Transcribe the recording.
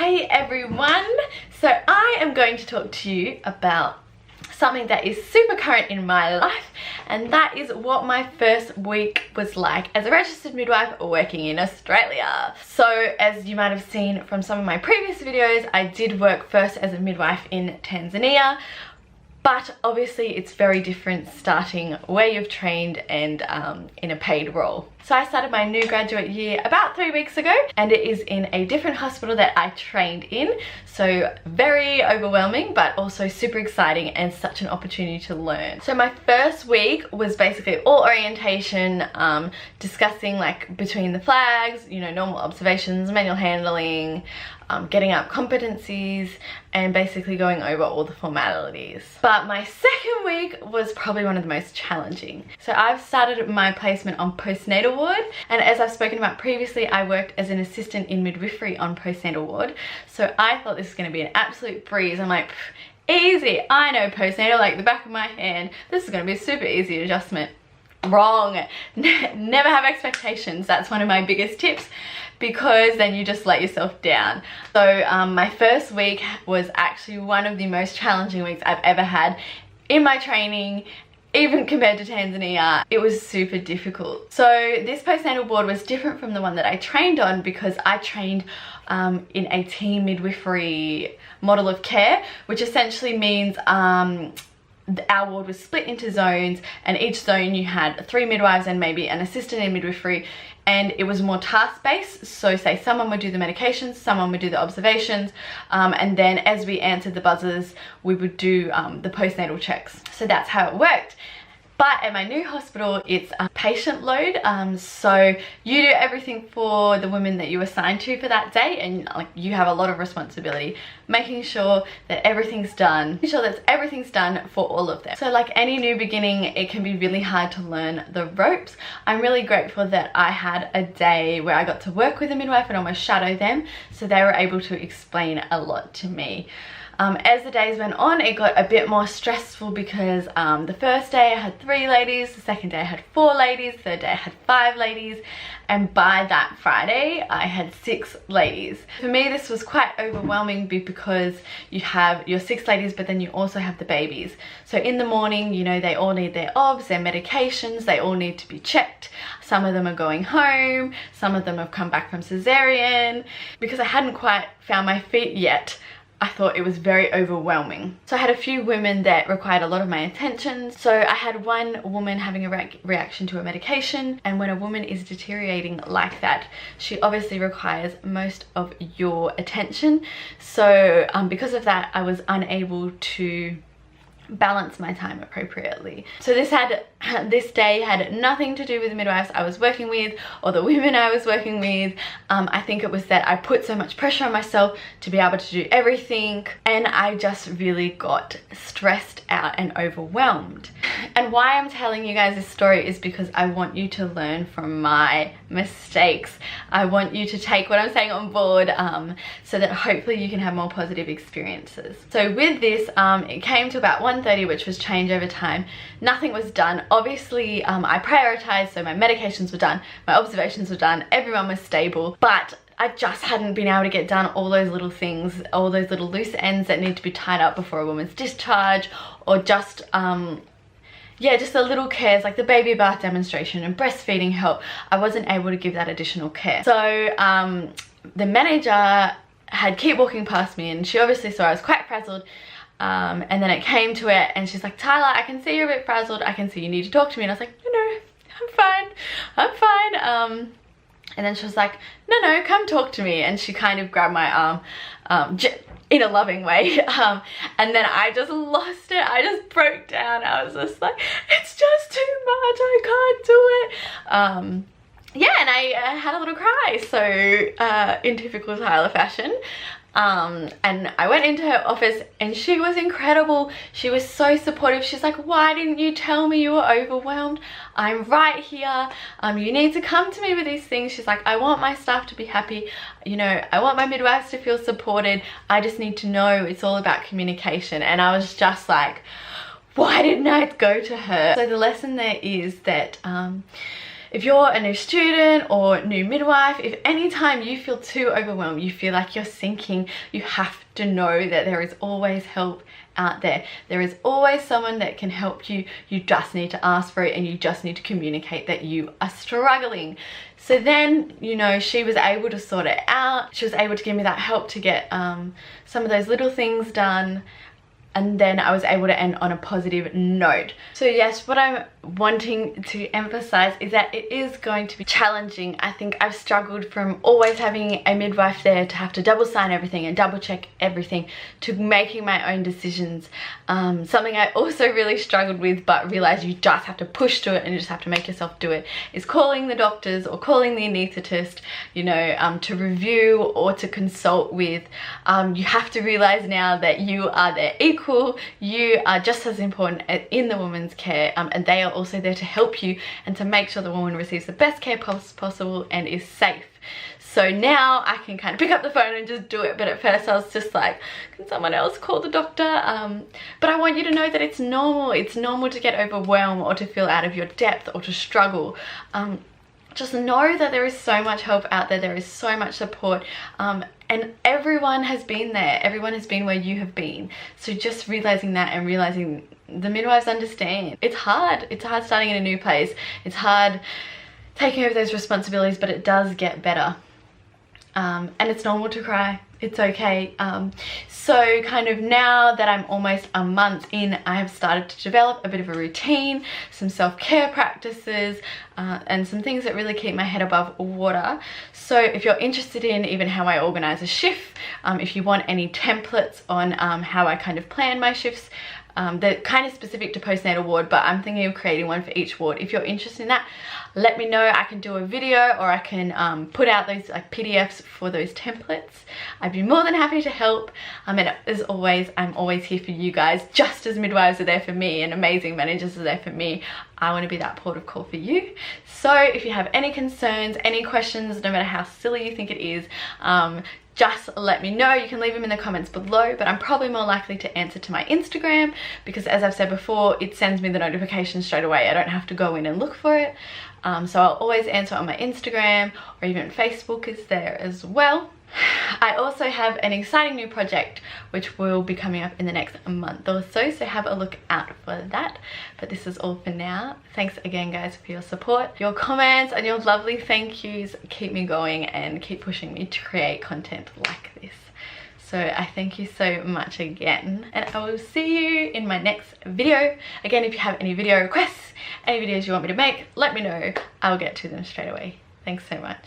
Hey everyone! So I am going to talk to you about something that is super current in my life, and that is what my first week was like as a registered midwife working in Australia. So as you might have seen from some of my previous videos, I did work first as a midwife in Tanzania, but obviously it's very different starting where you've trained and in a paid role. So I started my new graduate year about 3 weeks ago, and it is in a different hospital that I trained in. So very overwhelming, but also super exciting and such an opportunity to learn. So my first week was basically all orientation, discussing like between the flags, you know, normal observations, manual handling, getting up competencies, and basically going over all the formalities. But my second week was probably one of the most challenging. So I've started my placement on postnatal ward, and as I've spoken about previously, I worked as an assistant in midwifery on postnatal ward. So I thought this was going to be an absolute breeze. I'm like, easy, I know postnatal like the back of my hand. This is going to be a super easy adjustment. Wrong. Never have expectations. That's one of my biggest tips, because then you just let yourself down. So my first week was actually one of the most challenging weeks I've ever had in my training, even compared to Tanzania. It was super difficult. So this postnatal ward was different from the one that I trained on, because I trained in a team midwifery model of care, which essentially means our ward was split into zones, and each zone you had 3 midwives and maybe an assistant in midwifery, and it was more task-based. So say someone would do the medications, someone would do the observations, and then as we answered the buzzers, we would do the postnatal checks. So that's how it worked. But at my new hospital, it's a patient load, so you do everything for the women that you assign to for that day, and like you have a lot of responsibility, making sure that everything's done, for all of them. So like any new beginning, it can be really hard to learn the ropes. I'm really grateful that I had a day where I got to work with a midwife and almost shadow them, so they were able to explain a lot to me. As the days went on, it got a bit more stressful, because the first day I had 3 ladies, the second day I had 4 ladies, the third day I had 5 ladies, and by that Friday I had 6 ladies. For me, this was quite overwhelming because you have your 6 ladies, but then you also have the babies. So in the morning, you know, they all need their obs, their medications, they all need to be checked. Some of them are going home, some of them have come back from cesarean. Because I hadn't quite found my feet yet, I thought it was very overwhelming. So I had a few women that required a lot of my attention. So I had one woman having a reaction to a medication, and when a woman is deteriorating like that, she obviously requires most of your attention. So because of that, I was unable to balance my time appropriately. So this day had nothing to do with the midwives I was working with or the women I was working with. I think it was that I put so much pressure on myself to be able to do everything, and I just really got stressed out and overwhelmed. And why I'm telling you guys this story is because I want you to learn from my mistakes. I want you to take what I'm saying on board, so that hopefully you can have more positive experiences. So with this, it came to about 1:30, which was changeover time. Nothing was done. Obviously, I prioritized, so my medications were done, my observations were done, everyone was stable, but I just hadn't been able to get done all those little things, all those little loose ends that need to be tied up before a woman's discharge, or just yeah, just the little cares like the baby bath demonstration and breastfeeding help. I wasn't able to give that additional care. So the manager had kept walking past me, and she obviously saw I was quite frazzled. And then it came to it, and she's like, Tyler, I can see you're a bit frazzled. I can see you need to talk to me. And I was like, no, I'm fine. And then she was like, no, come talk to me. And she kind of grabbed my arm, in a loving way. And then I just lost it. I just broke down. I was just like, it's just too much. I can't do it. Yeah, and I had a little cry. So in typical Tyler fashion. And I went into her office, and she was incredible. She was so supportive. She's like, why didn't you tell me you were overwhelmed? I'm right here. You need to come to me with these things. She's like, I want my staff to be happy. You know, I want my midwives to feel supported. I just need to know it's all about communication. And I was just like, why didn't I go to her? So the lesson there is that if you're a new student or new midwife, if anytime you feel too overwhelmed, you feel like you're sinking, you have to know that there is always help out there. There is always someone that can help you. You just need to ask for it, and you just need to communicate that you are struggling. So then, you know, she was able to sort it out. She was able to give me that help to get some of those little things done. And then I was able to end on a positive note. So yes, what I'm wanting to emphasize is that it is going to be challenging. I think I've struggled from always having a midwife there to have to double sign everything and double check everything to making my own decisions. Something I also really struggled with, but realized you just have to push to it and you just have to make yourself do it, is calling the doctors or calling the anaesthetist, you know, to review or to consult with. You have to realize now that you are their equal. You are just as important in the woman's care, and they are also there to help you and to make sure the woman receives the best care possible and is safe. So now I can kind of pick up the phone and just do it, but at first I was just like, can someone else call the doctor? But I want you to know that it's normal. It's normal to get overwhelmed or to feel out of your depth or to struggle. Just know that there is so much help out there. There is so much support, and everyone has been there. Everyone has been where you have been. So just realizing that and realizing the midwives understand. It's hard. It's hard starting in a new place. It's hard taking over those responsibilities, but it does get better. And it's normal to cry. It's okay. So kind of now that I'm almost a month in, I have started to develop a bit of a routine, some self-care practices, and some things that really keep my head above water. So if you're interested in even how I organize a shift, if you want any templates on how I kind of plan my shifts, they're kind of specific to postnatal ward, but I'm thinking of creating one for each ward. If you're interested in that, let me know. I can do a video, or I can put out those like PDFs for those templates. I'd be more than happy to help. And as always, I'm always here for you guys. Just as midwives are there for me and amazing managers are there for me, I want to be that port of call for you. So if you have any concerns, any questions, no matter how silly you think it is, just let me know. You can leave them in the comments below, but I'm probably more likely to answer to my Instagram because, as I've said before, it sends me the notification straight away. I don't have to go in and look for it. So I'll always answer on my Instagram, or even Facebook is there as well. I also have an exciting new project which will be coming up in the next month or so, so have a look out for that. But this is all for now. Thanks again guys for your support. Your comments and your lovely thank yous keep me going and keep pushing me to create content like this. So I thank you so much again, and I will see you in my next video. Again, if you have any video requests, any videos you want me to make, let me know. I'll get to them straight away. Thanks so much.